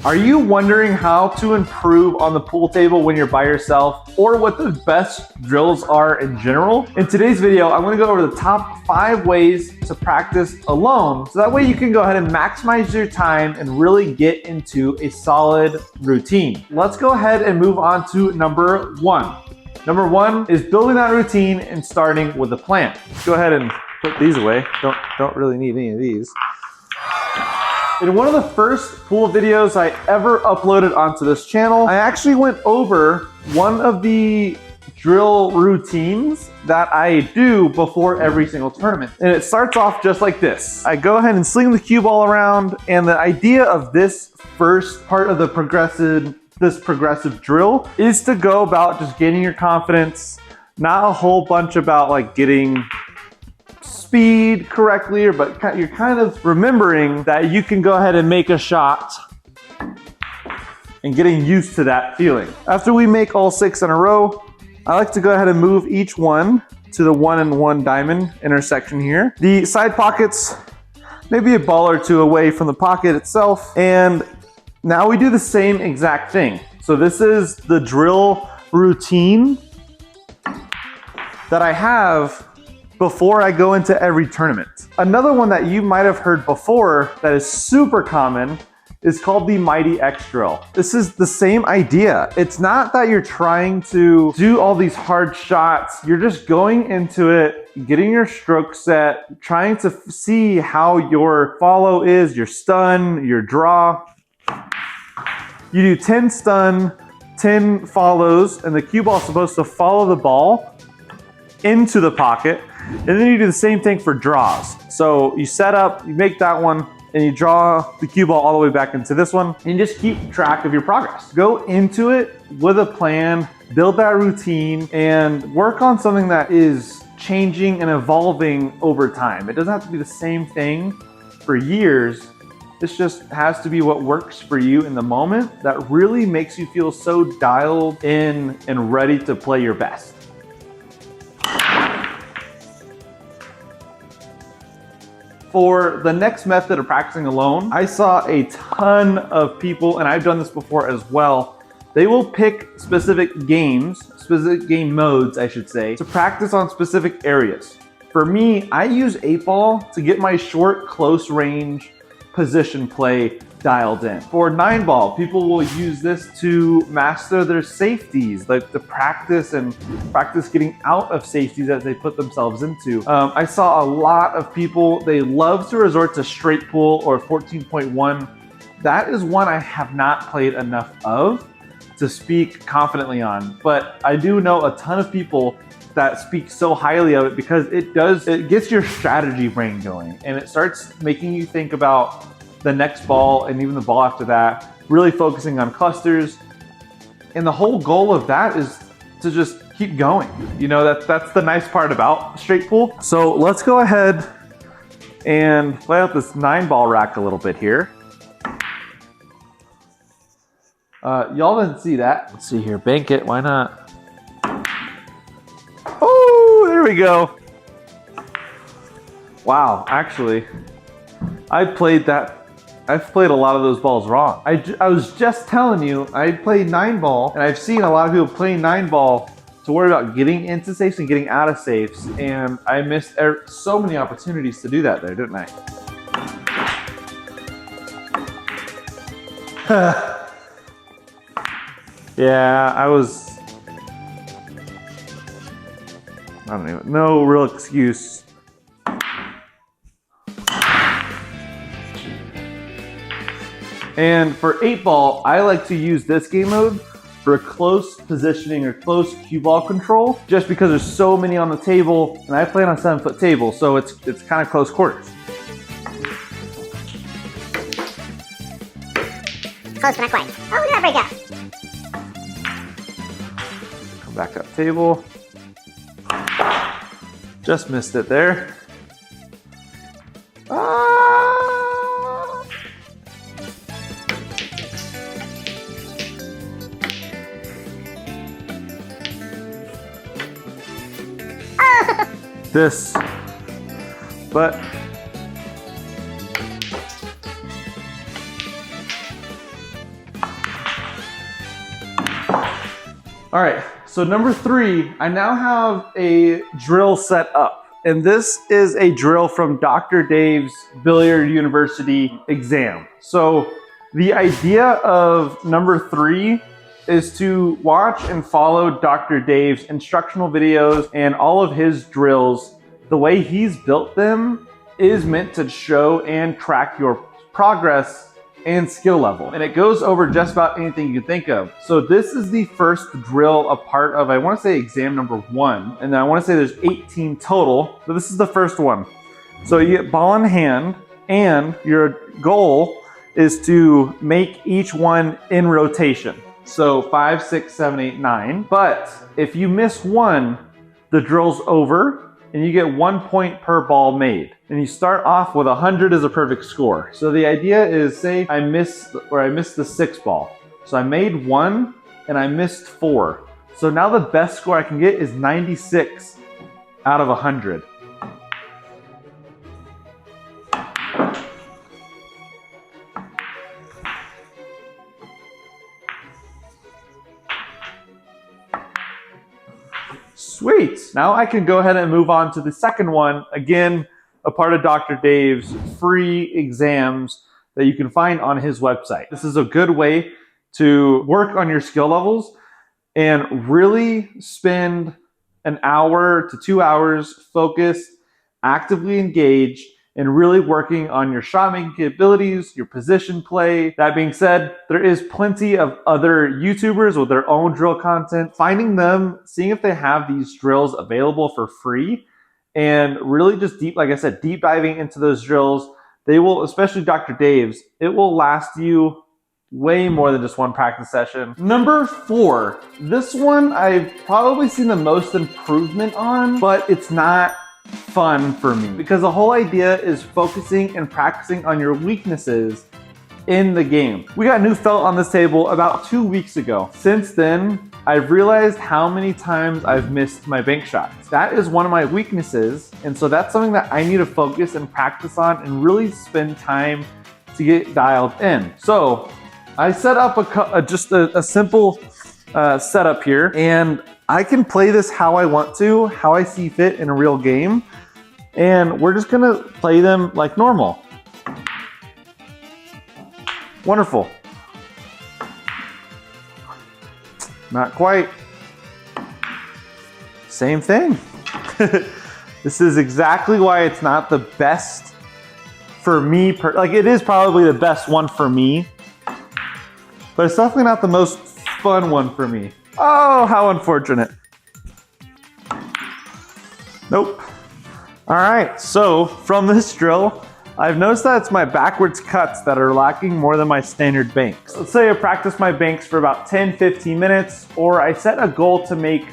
Are you wondering how to improve on the pool table when you're by yourself, or what the best drills are in general? In today's video, I'm gonna go over the top 5 ways to practice alone, so that way you can go ahead and maximize your time and really get into a solid routine. Let's go ahead and move on to number 1. Number 1 is building that routine and starting with a plan. Let's go ahead and put these away. Don't really need any of these. In one of the first pool videos I ever uploaded onto this channel, I actually went over one of the drill routines that I do before every single tournament. And it starts off just like this. I go ahead and sling the cue ball around, and the idea of this first part of the progressive drill is to go about just gaining your confidence, not a whole bunch about like getting speed correctly, but you're kind of remembering that you can go ahead and make a shot and getting used to that feeling. After we make all 6 in a row, I like to go ahead and move each one to the 1 and 1 diamond intersection here. The side pockets, maybe a ball or 2 away from the pocket itself. And now we do the same exact thing. So this is the drill routine that I have before I go into every tournament. Another one that you might have heard before that is super common is called the Mighty X drill. This is the same idea. It's not that you're trying to do all these hard shots. You're just going into it, getting your stroke set, trying to see how your follow is, your stun, your draw. You do 10 stun, 10 follows, and the cue ball is supposed to follow the ball into the pocket. And then you do the same thing for draws. So you set up, you make that one, and you draw the cue ball all the way back into this one, and you just keep track of your progress. Go into it with a plan, build that routine, and work on something that is changing and evolving over time. It doesn't have to be the same thing for years. This just has to be what works for you in the moment that really makes you feel so dialed in and ready to play your best. For the next method of practicing alone, I saw a ton of people, and I've done this before as well. They will pick specific games, specific game modes, I should say, to practice on specific areas. For me, I use 8-ball to get my short, close range position play dialed in. For 9-ball, people will use this to master their safeties, like to practice getting out of safeties as they put themselves into. I saw a lot of people, they love to resort to straight pool or 14.1. That is one I have not played enough of to speak confidently on, but I do know a ton of people that speak so highly of it because it gets your strategy brain going, and it starts making you think about the next ball and even the ball after that, really focusing on clusters. And the whole goal of that is to just keep going. You know, that's the nice part about straight pool. So let's go ahead and play out this 9-ball rack a little bit here. Y'all didn't see that. Let's see here, bank it, why not? Oh, there we go. Wow, actually, I've played a lot of those balls wrong. I was just telling you, I played 9-ball, and I've seen a lot of people play 9-ball to worry about getting into safes and getting out of safes, and I missed so many opportunities to do that there, didn't I? Yeah, I don't even, no real excuse. And for 8-ball, I like to use this game mode for close positioning or close cue ball control, just because there's so many on the table, and I play on a 7-foot table, so it's kind of close quarters. Close but not quite. Oh, look at that breakout. Come back up table. Just missed it there. This, but All right, so number 3, I now have a drill set up. And this is a drill from Dr. Dave's Billiard University exam. So the idea of number 3 is to watch and follow Dr. Dave's instructional videos and all of his drills. The way he's built them is meant to show and track your progress and skill level. And it goes over just about anything you can think of. So this is the first drill, a part of, I want to say exam number 1. And then I want to say there's 18 total, but this is the first one. So you get ball in hand, and your goal is to make each one in rotation. So 5, 6, 7, 8, 9. But if you miss one, the drill's over, and you get 1 point per ball made. And you start off with 100 as a perfect score. So the idea is, say I missed the 6 ball. So I made 1 and I missed 4. So now the best score I can get is 96 out of 100. Sweet. Now I can go ahead and move on to the second one. Again, a part of Dr. Dave's free exams that you can find on his website. This is a good way to work on your skill levels and really spend an hour to 2 hours focused, actively engaged, and really working on your shot making capabilities, your position play. That being said, there is plenty of other YouTubers with their own drill content. Finding them, seeing if they have these drills available for free, and really just like I said, deep diving into those drills. They will, especially Dr. Dave's, it will last you way more than just one practice session. Number 4, this one I've probably seen the most improvement on, but it's not fun for me because the whole idea is focusing and practicing on your weaknesses in the game. We got new felt on this table about 2 weeks ago. Since then, I've realized how many times I've missed my bank shots. That is one of my weaknesses, and so that's something that I need to focus and practice on and really spend time to get dialed in. So I set up just a simple setup here, and I can play this how I want to, how I see fit in a real game, and we're just gonna play them like normal. Wonderful. Not quite. Same thing. This is exactly why it's not the best for me. Like, it is probably the best one for me, but it's definitely not the most fun one for me. Oh, how unfortunate. Nope. All right, so from this drill, I've noticed that it's my backwards cuts that are lacking more than my standard banks. Let's say I practice my banks for about 10-15 minutes, or I set a goal to make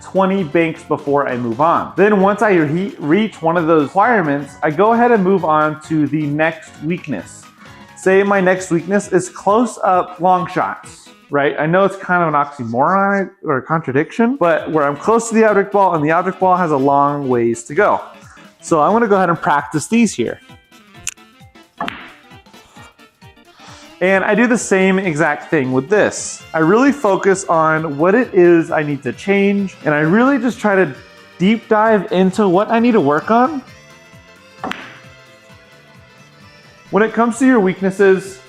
20 banks before I move on. Then once I reach one of those requirements, I go ahead and move on to the next weakness. Say my next weakness is close up long shots, right? I know it's kind of an oxymoron or a contradiction, but where I'm close to the object ball and the object ball has a long ways to go. So I'm gonna go ahead and practice these here. And I do the same exact thing with this. I really focus on what it is I need to change, and I really just try to deep dive into what I need to work on. When it comes to your weaknesses,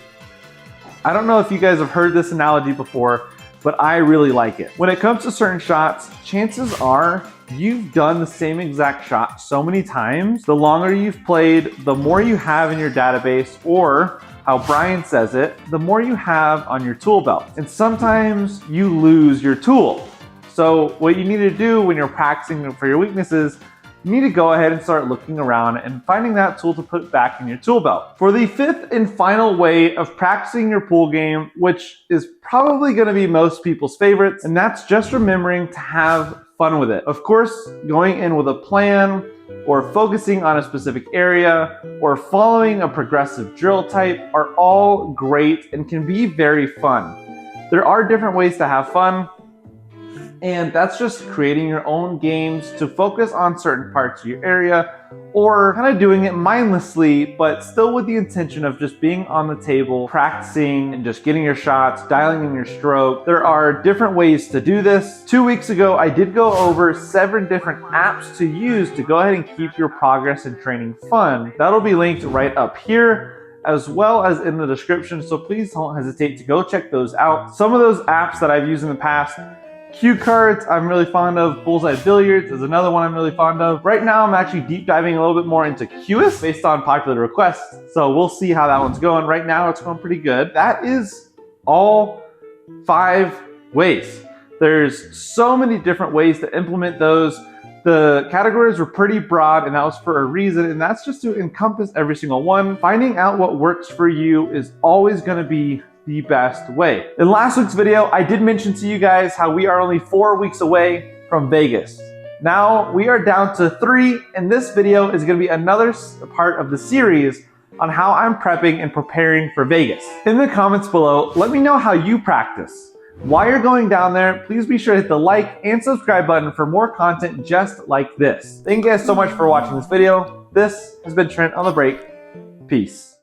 I don't know if you guys have heard this analogy before, but I really like it. When it comes to certain shots, chances are you've done the same exact shot so many times. The longer you've played, the more you have in your database, or how Brian says it, the more you have on your tool belt. And sometimes you lose your tool. So what you need to do when you're practicing for your weaknesses, you need to go ahead and start looking around and finding that tool to put back in your tool belt. For the 5th and final way of practicing your pool game, which is probably gonna be most people's favorites, and that's just remembering to have fun with it. Of course, going in with a plan, or focusing on a specific area, or following a progressive drill type are all great and can be very fun. There are different ways to have fun, and that's just creating your own games to focus on certain parts of your area or kind of doing it mindlessly, but still with the intention of just being on the table, practicing and just getting your shots, dialing in your stroke. There are different ways to do this. 2 weeks ago, I did go over 7 different apps to use to go ahead and keep your progress and training fun. That'll be linked right up here, as well as in the description, so please don't hesitate to go check those out. Some of those apps that I've used in the past: Cue cards, I'm really fond of. Bullseye Billiards is another one I'm really fond of. Right now, I'm actually deep diving a little bit more into Cueist based on popular requests, so we'll see how that one's going. Right now, it's going pretty good. That is all 5 ways. There's so many different ways to implement those. The categories were pretty broad, and that was for a reason, and that's just to encompass every single one. Finding out what works for you is always going to be the best way. In last week's video, I did mention to you guys how we are only 4 weeks away from Vegas. Now we are down to 3, and this video is going to be another part of the series on how I'm prepping and preparing for Vegas. In the comments below, let me know how you practice. While you're going down there, please be sure to hit the like and subscribe button for more content just like this. Thank you guys so much for watching this video. This has been Trent on the break. Peace.